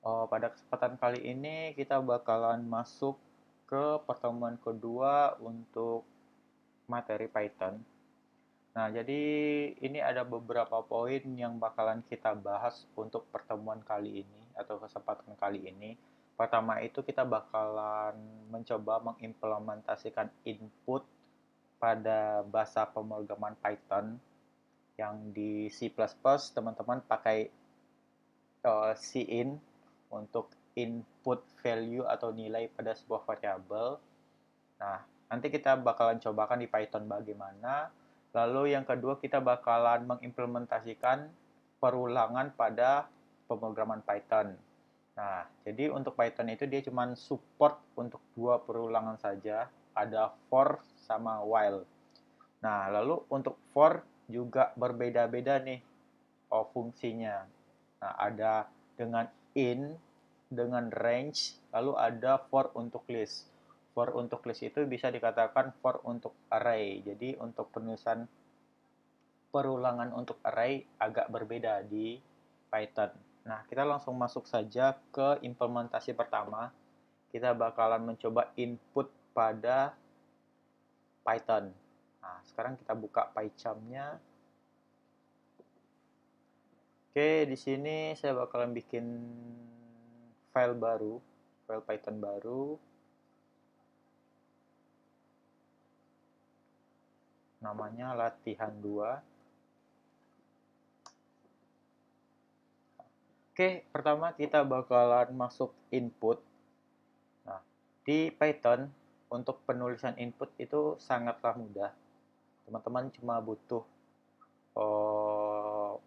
Pada kesempatan kali ini kita bakalan masuk ke pertemuan kedua untuk materi Python. Nah, jadi ini ada beberapa poin yang bakalan kita bahas untuk pertemuan kali ini atau kesempatan kali ini. Pertama itu kita bakalan mencoba mengimplementasikan input pada bahasa pemrograman Python yang di C++ teman-teman pakai cin untuk input value atau nilai pada sebuah variabel. Nah, nanti kita bakalan cobakan di Python bagaimana. Lalu yang kedua kita bakalan mengimplementasikan perulangan pada pemrograman Python. Nah, jadi untuk Python itu dia cuma support untuk dua perulangan saja, ada for sama while. Nah, lalu untuk for juga berbeda-beda nih fungsinya. Nah, ada dengan in, dengan range, lalu ada for untuk list. For untuk list itu bisa dikatakan for untuk array. Jadi untuk penulisan perulangan untuk array agak berbeda di Python. Nah, kita langsung masuk saja ke implementasi pertama. Kita bakalan mencoba input pada Python. Nah, sekarang kita buka PyCharm-nya. Oke, di sini saya bakalan bikin file baru, file Python baru. Namanya latihan 2. Oke, pertama kita bakalan masuk input. Nah, di Python untuk penulisan input itu sangatlah mudah. Teman-teman cuma butuh oh,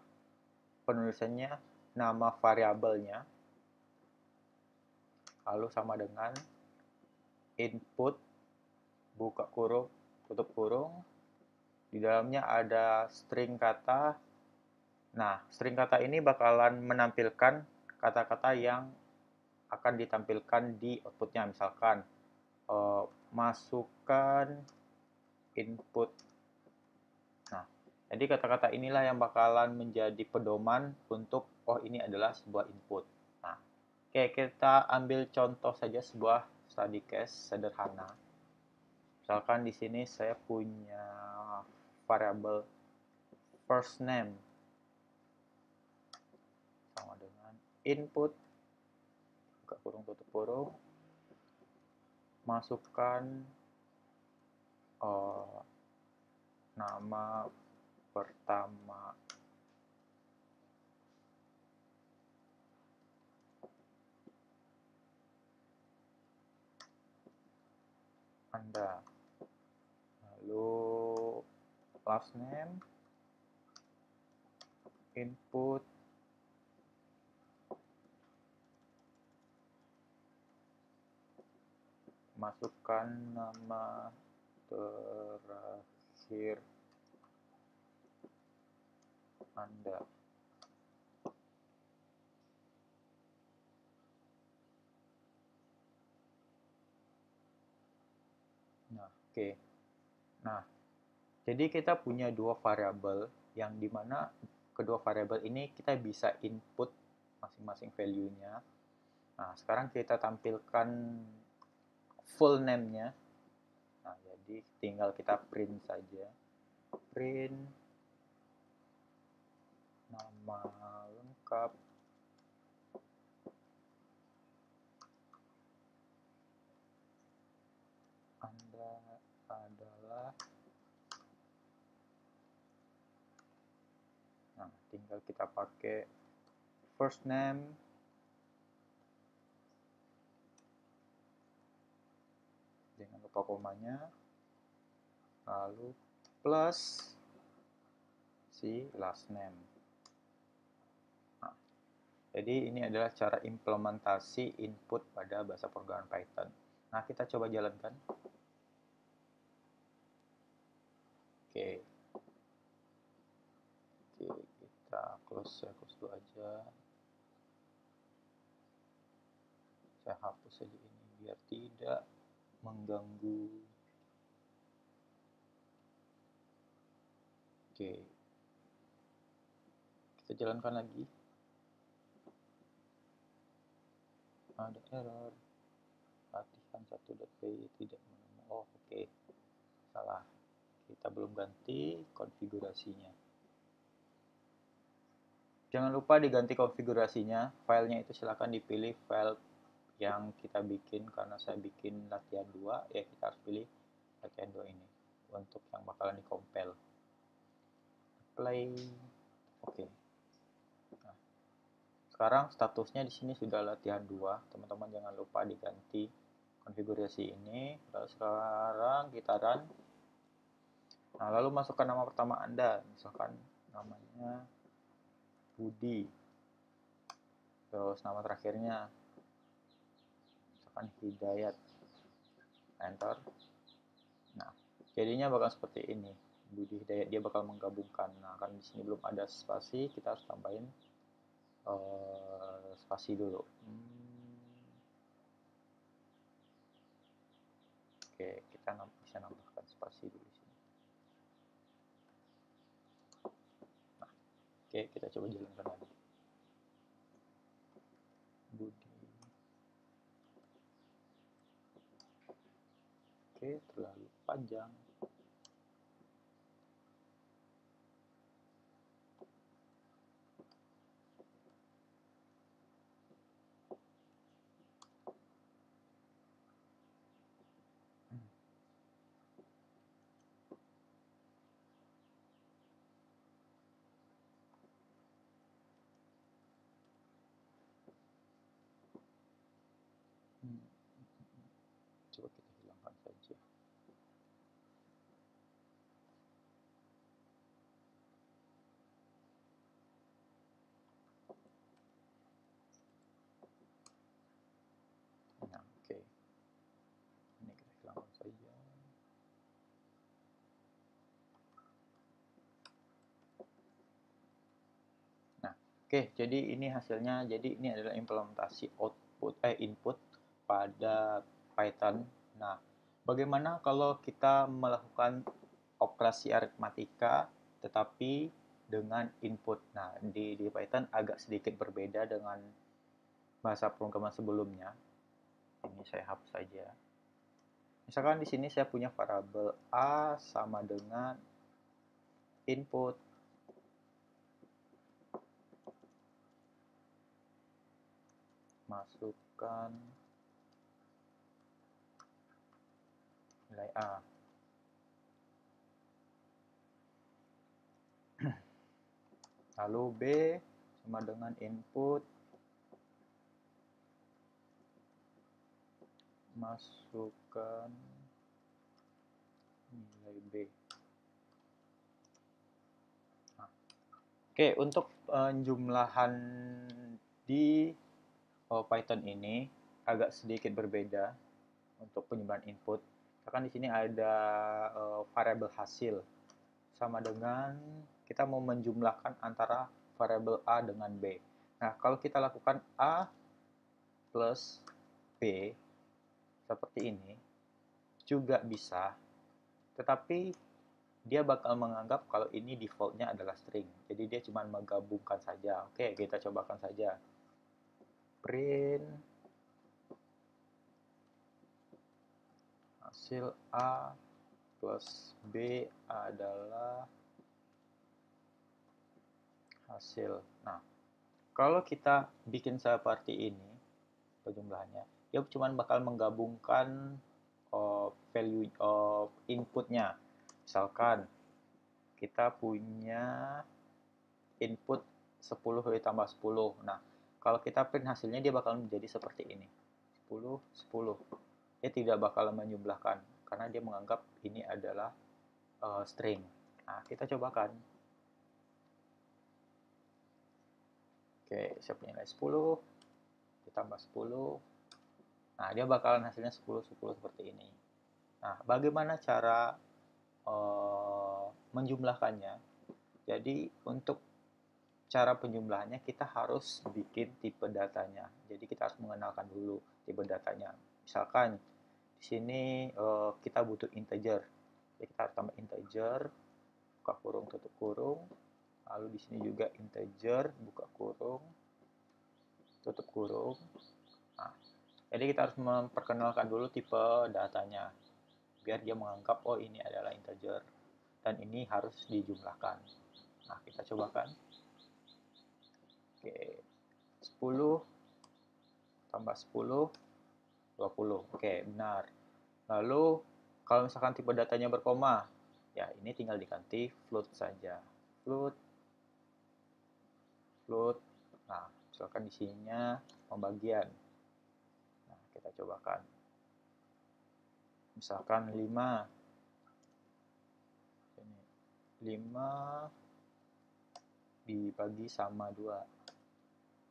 penulisannya, nama variabelnya, lalu sama dengan input, buka kurung, tutup kurung. Di dalamnya ada string kata. Nah, string kata ini bakalan menampilkan kata-kata yang akan ditampilkan di outputnya. Misalkan, masukkan input. Nah, jadi kata-kata inilah yang bakalan menjadi pedoman untuk, oh ini adalah sebuah input. Nah, oke, kita ambil contoh saja sebuah study case sederhana. Misalkan di sini saya punya variabel first name sama dengan input, buka kurung tutup kurung, masukkan uh, nama pertama Anda, lalu last name, input, masukkan nama terakhir Anda. Nah, oke. Nah, jadi kita punya dua variabel yang dimana kedua variabel ini kita bisa input masing-masing value-nya. Nah, sekarang kita tampilkan full name-nya. Nah, jadi tinggal kita print saja. Print nama lengkap Anda adalah. Nah, tinggal kita pakai first name, jangan lupa komanya, lalu plus si last name. Nah, jadi ini adalah cara implementasi input pada bahasa pemrograman Python. Nah, kita coba jalankan. Oke. Oke, kita close ya, close dulu aja. Saya hapus saja ini biar tidak mengganggu. Oke. Kita jalankan lagi. Ada error. Latihan 1.py tidak menemukan. Oh, oke. Salah. Kita belum ganti konfigurasinya. Jangan lupa diganti konfigurasinya. Filenya itu silahkan dipilih file yang kita bikin. Karena saya bikin latihan 2, ya kita harus pilih latihan 2 ini untuk yang bakalan dikompil. Play. Oke. Nah, sekarang statusnya di sini sudah latihan 2. Teman-teman jangan lupa diganti konfigurasi ini. Lalu sekarang kita run. Nah, lalu masukkan nama pertama Anda. Misalkan namanya Budi. Terus nama terakhirnya misalkan Hidayat. Enter. Nah, jadinya bakal seperti ini. Budi Hidayat, dia bakal menggabungkan. Nah, karena di sini belum ada spasi, kita harus tambahin spasi dulu. Oke, kita bisa nambahkan spasi dulu di sini. Nah, oke, kita coba jalankan lagi. Budi. Oke, terlalu panjang. Coba kita hilangkan saja. Nah, oke. Ini kita hilangkan saja. Nah, oke, jadi ini hasilnya. Jadi ini adalah implementasi input pada Python. Nah, bagaimana kalau kita melakukan operasi aritmatika tetapi dengan input? Nah, di Python agak sedikit berbeda dengan bahasa pemrograman sebelumnya. Ini saya hapus saja. Misalkan di sini saya punya variabel A sama dengan input. Masukkan nilai A. Lalu B sama dengan input. Masukkan nilai B. Nah, oke, untuk jumlahan di Python ini agak sedikit berbeda untuk penjumlahan input. Misalkan di sini ada variabel hasil sama dengan kita mau menjumlahkan antara variabel A dengan B. Nah, kalau kita lakukan A plus B seperti ini juga bisa, tetapi dia bakal menganggap kalau ini defaultnya adalah string. Jadi dia cuma menggabungkan saja. Oke, kita cobakan saja. Print hasil A plus B adalah hasil. Nah, kalau kita bikin seperti ini penjumlahannya, dia cuma bakal menggabungkan value of inputnya. Misalkan kita punya input 10 ditambah 10. Nah, kalau kita print hasilnya dia bakal menjadi seperti ini. 10, 10. Dia tidak bakal menjumlahkan karena dia menganggap ini adalah string. Nah, kita cobakan. Oke, saya punya nilai 10 ditambah 10. Nah, dia bakalan hasilnya 10, 10 seperti ini. Nah, bagaimana cara menjumlahkannya? Jadi, untuk cara penjumlahannya kita harus bikin tipe datanya. Jadi, kita harus mengenalkan dulu tipe datanya. Misalkan di sini kita butuh integer. Jadi, kita tambah integer, buka kurung, tutup kurung. Lalu di sini juga integer, buka kurung, tutup kurung. Nah, jadi kita harus memperkenalkan dulu tipe datanya biar dia menganggap oh ini adalah integer dan ini harus dijumlahkan. Nah, kita cobakan. Oke, 10 tambah 10, 20. Oke, benar. Lalu, kalau misalkan tipe datanya berkoma, ya ini tinggal diganti float saja. Float, float. Nah, misalkan di sininya pembagian. Nah, kita cobakan. Misalkan 5. Ini 5 dibagi sama 2.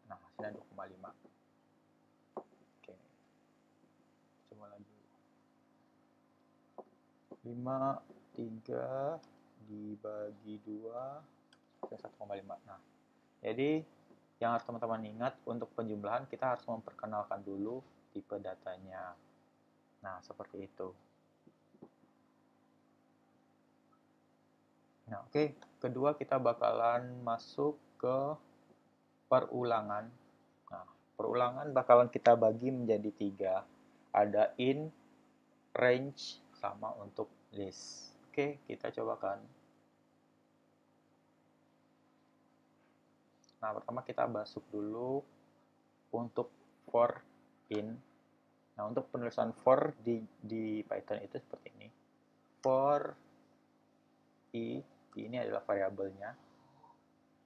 Nah, hasilnya 2,5. Oke, coba lagi. 5, 3 dibagi 2, 1,5. Nah, jadi yang harus teman-teman ingat untuk penjumlahan kita harus memperkenalkan dulu tipe datanya. Nah, seperti itu. Nah, oke. Kedua kita bakalan masuk ke perulangan. Nah, perulangan bakalan kita bagi menjadi 3. Ada in, range, sama untuk list. Oke, kita cobakan. Nah, pertama kita masuk dulu untuk for in. Nah, untuk penulisan for di Python itu seperti ini. For i ini adalah variabelnya.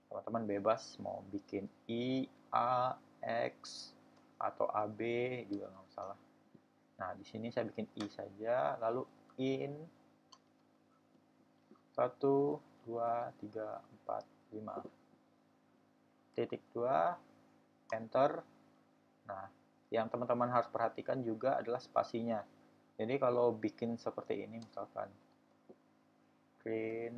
Teman-teman bebas mau bikin i, a, x, atau ab juga nggak masalah. Nah, di sini saya bikin i saja, lalu in 1, 2, 3, 4, 5. Titik 2, enter. Nah, yang teman-teman harus perhatikan juga adalah spasinya. Jadi kalau bikin seperti ini misalkan print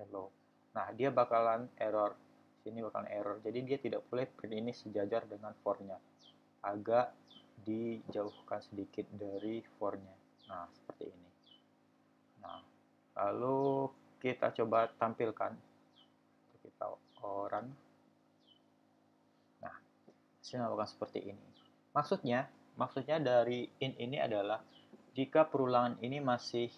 hello. Nah, dia bakalan error. Sini bakalan error. Jadi dia tidak boleh print ini sejajar dengan for-nya. Agak dijauhkan sedikit dari for-nya. Nah, seperti ini. Nah, lalu kita coba tampilkan. Kita run. Nah, hasilnya akan seperti ini. Maksudnya dari in ini adalah jika perulangan ini masih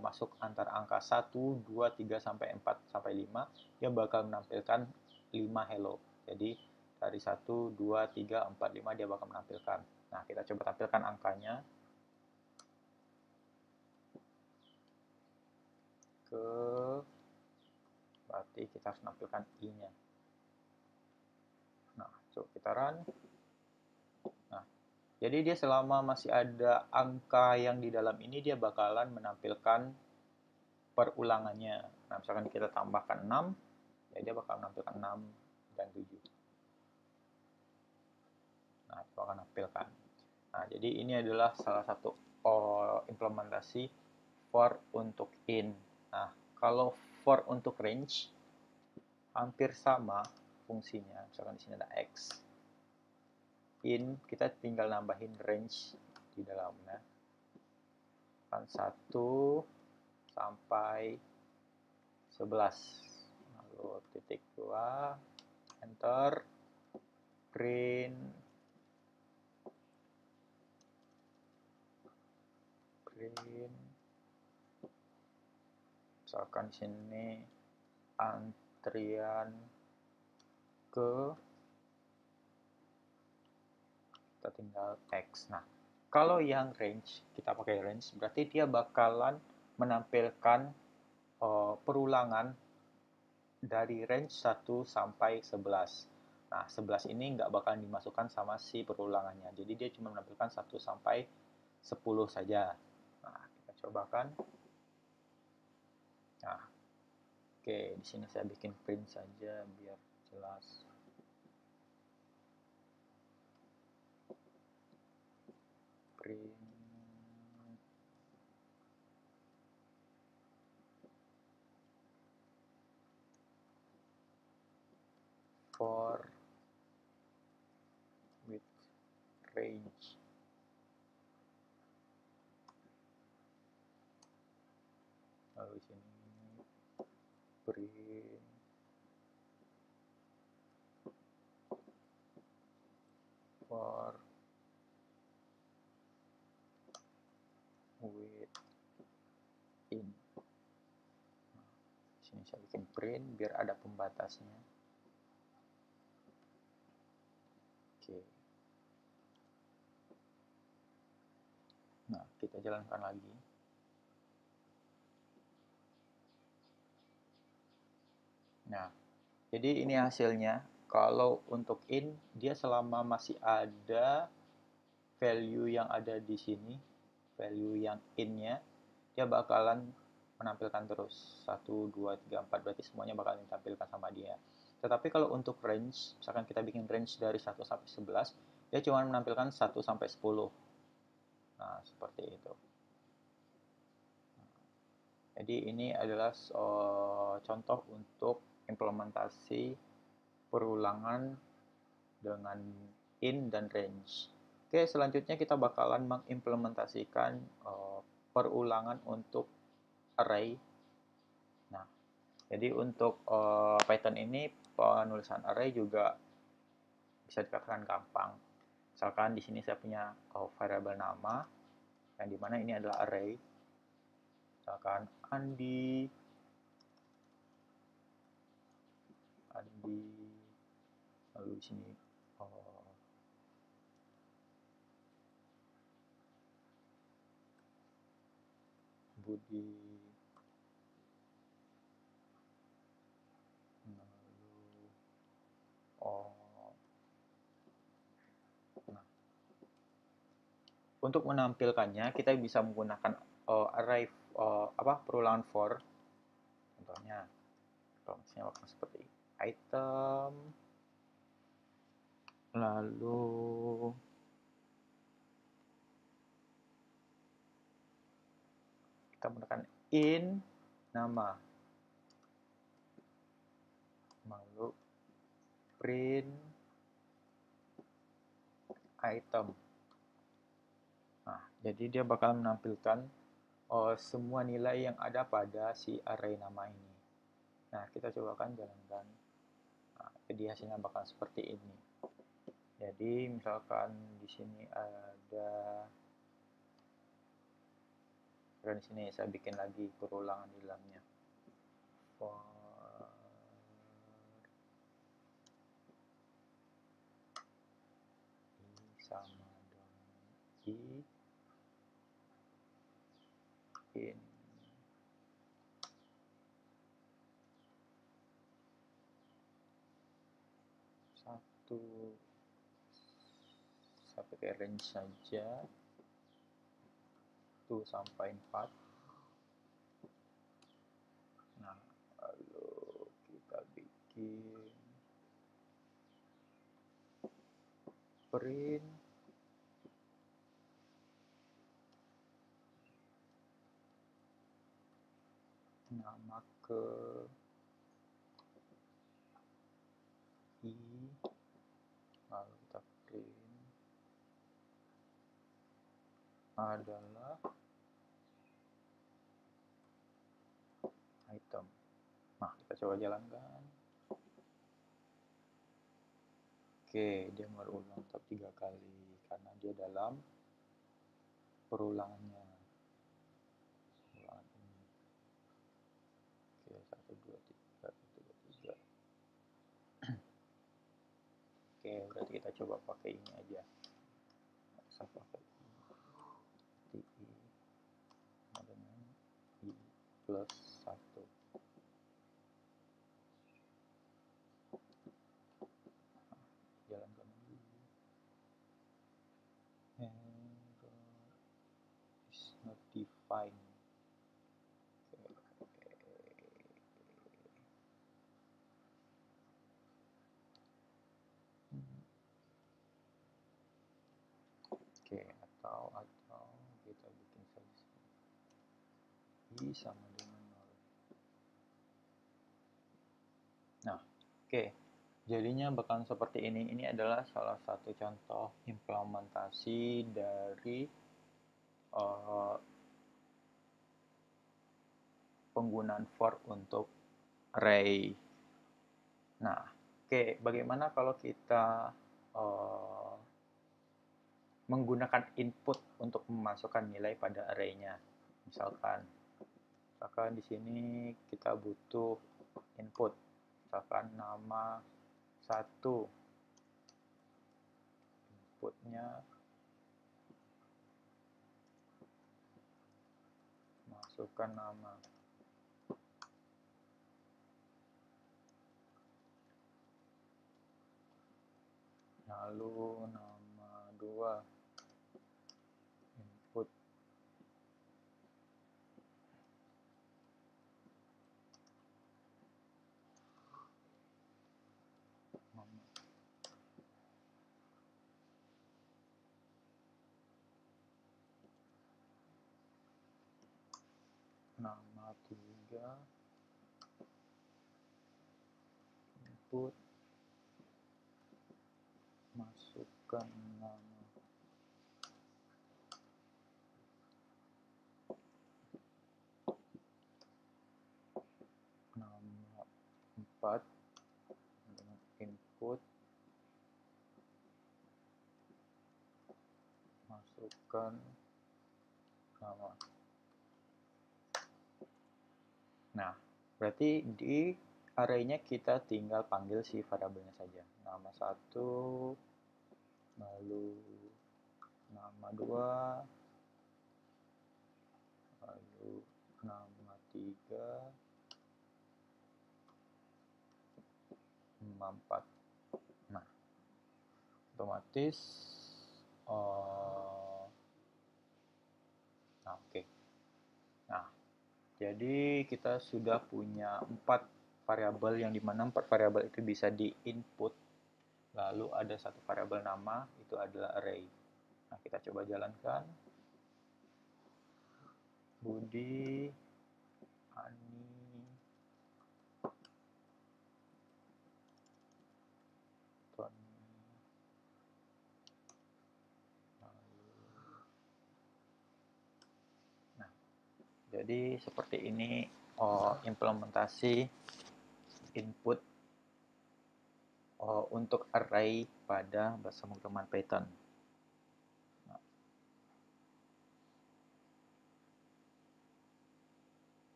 masuk antara angka 1, 2, 3, sampai 4, sampai 5, dia bakal menampilkan 5 hello. Jadi dari 1, 2, 3, 4, 5 dia bakal menampilkan. Nah, kita coba tampilkan angkanya ke, berarti kita harus menampilkan i-nya. Nah, coba kita run. Nah, jadi dia selama masih ada angka yang di dalam ini dia bakalan menampilkan perulangannya. Nah, misalkan kita tambahkan 6, ya dia bakal menampilkan 6 dan 7. Nah, itu akan menampilkan. Nah, jadi ini adalah salah satu implementasi for untuk in. Nah, kalau for untuk range hampir sama fungsinya. Misalkan di sini ada x. In kita tinggal nambahin range di dalamnya. Kan 1 sampai 11. Lalu titik 2, enter, print misalkan di sini antrian ke, kita tinggal X. Nah, kalau yang range, kita pakai range, berarti dia bakalan menampilkan perulangan dari range 1 sampai 11. Nah, 11 ini nggak bakalan dimasukkan sama si perulangannya. Jadi dia cuma menampilkan 1 sampai 10 saja. Nah, kita cobakan. Nah, oke, di sini saya bikin print saja biar jelas. Print for with range. Lalu di sini print bisa bikin print biar ada pembatasnya. Oke. Nah, kita jalankan lagi. Nah, jadi ini hasilnya. Kalau untuk in, dia selama masih ada value yang ada di sini, value yang in-nya, dia bakalan menampilkan terus 1, 2, 3, 4, berarti semuanya bakalan ditampilkan sama dia. Tetapi kalau untuk range, misalkan kita bikin range dari 1 sampai 11, dia cuma menampilkan 1 sampai 10. Nah, seperti itu. Jadi ini adalah contoh untuk implementasi perulangan dengan in dan range. Oke, selanjutnya kita bakalan mengimplementasikan perulangan untuk array. Nah, jadi untuk Python ini penulisan array juga bisa dikatakan gampang. Misalkan di sini saya punya variabel nama, yang dimana ini adalah array. Misalkan Andi, lalu di sini Budi, lalu nah, untuk menampilkannya kita bisa menggunakan array perulangan for. Contohnya seperti item, lalu kita menggunakan in nama, lalu print item. Nah, jadi dia bakal menampilkan semua nilai yang ada pada si array nama ini. Nah, kita coba kan jalankan. Nah, jadi hasilnya bakal seperti ini. Jadi misalkan di sini ada, dan di sini saya bikin lagi perulangan di dalamnya. For i sama dengan i in satu, saya pakai range saja 1 sampai 4. Nah, lalu kita bikin print nama ke i, lalu kita print adalah item. Nah, kita coba jalankan. Oke, dia berulang tetap 3 kali karena dia dalam perulangannya. Perulangan ini. Oke, 1, 2, 3, 1, 2, 3. Oke, berarti kita coba pakai ini aja. Saya pakai i dengan i plus 1. Jalankan dulu. Error is not defined. Oke, atau kita bikin saja i sama dengan 0. Nah, oke. Jadinya bakalan seperti ini. Ini adalah salah satu contoh implementasi dari penggunaan for untuk array. Nah, oke. Bagaimana kalau kita menggunakan input untuk memasukkan nilai pada array-nya? Misalkan di sini kita butuh input, misalkan nama 1, inputnya masukkan nama, lalu nama 2, input nama, nama 3, input masukkan nama, nama 4 dengan input masukkan nama. Nah, berarti di array-nya kita tinggal panggil si variabelnya saja. Nama 1, lalu nama 2, lalu nama 3, nama 4. Nah, otomatis nah, oke. Nah, jadi kita sudah punya 4 variabel, yang dimana 4 variabel itu bisa di input, lalu ada satu variabel nama, itu adalah array. Nah, kita coba jalankan. Budi, Ani, Tony, lalu. Nah, jadi seperti ini implementasi input untuk array pada bahasa pemrograman Python.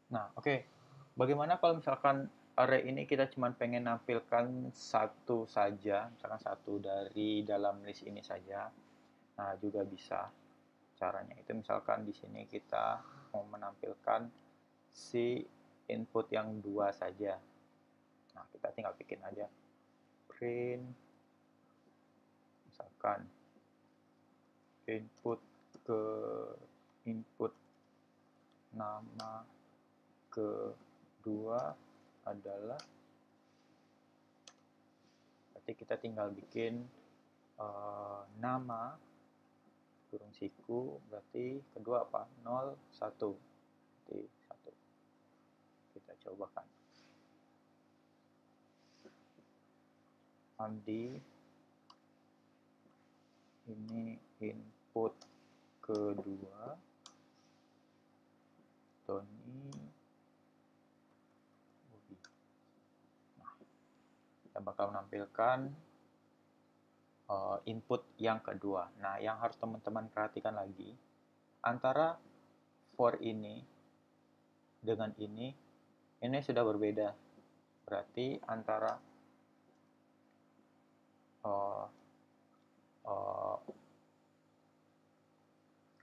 Nah, oke. Bagaimana kalau misalkan array ini kita cuma pengen nampilkan satu saja, misalkan satu dari dalam list ini saja. Nah, juga bisa. Caranya itu misalkan di sini kita mau menampilkan si input yang 2 saja. Nah, kita tinggal bikin aja print, misalkan input nama kedua adalah, berarti kita tinggal bikin nama kurung siku, berarti kedua apa? 0, 1. Berarti 1. Kita cobakan. Andi, ini input kedua. Tony, Budi. Nah, kita bakal menampilkan input yang kedua. Nah, yang harus teman-teman perhatikan lagi, antara for ini dengan ini sudah berbeda. Berarti antara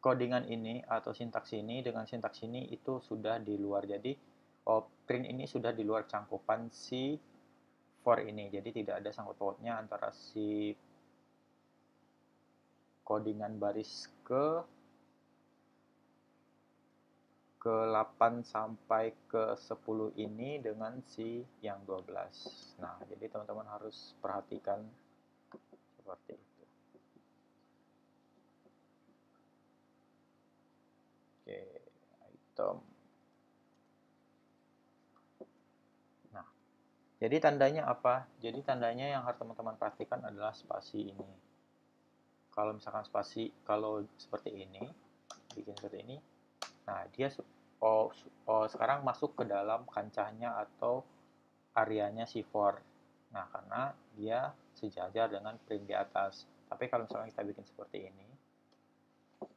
codingan ini atau sintaks ini dengan sintaks ini itu sudah di luar. Jadi print ini sudah di luar cangkupan si for ini. Jadi tidak ada sangkut pautnya antara si codingan baris ke 8 sampai ke 10 ini dengan si yang 12. Nah, jadi teman-teman harus perhatikan seperti itu. Oke, item. Jadi tandanya apa? Jadi tandanya yang harus teman-teman perhatikan adalah spasi ini. Kalau misalkan spasi, kalau seperti ini, bikin seperti ini, nah dia sekarang masuk ke dalam kancahnya atau areanya si for. Nah, karena dia sejajar dengan print di atas. Tapi kalau misalnya kita bikin seperti ini,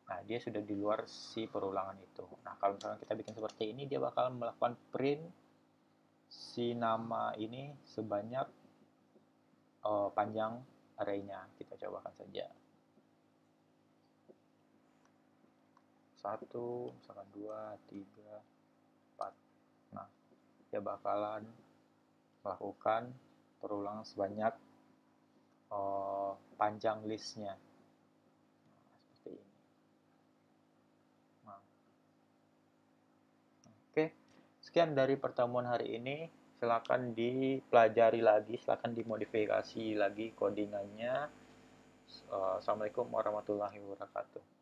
nah dia sudah di luar si perulangan itu. Nah, kalau misalnya kita bikin seperti ini, dia bakal melakukan print si nama ini sebanyak panjang arraynya. Kita cobakan saja. 1, misalkan 2, 3, 4. Nah, dia bakalan melakukan perulangan sebanyak panjang listnya. Nah, seperti ini. Nah, oke, sekian dari pertemuan hari ini. Silakan dipelajari lagi, silakan dimodifikasi lagi codingannya. Assalamualaikum warahmatullahi wabarakatuh.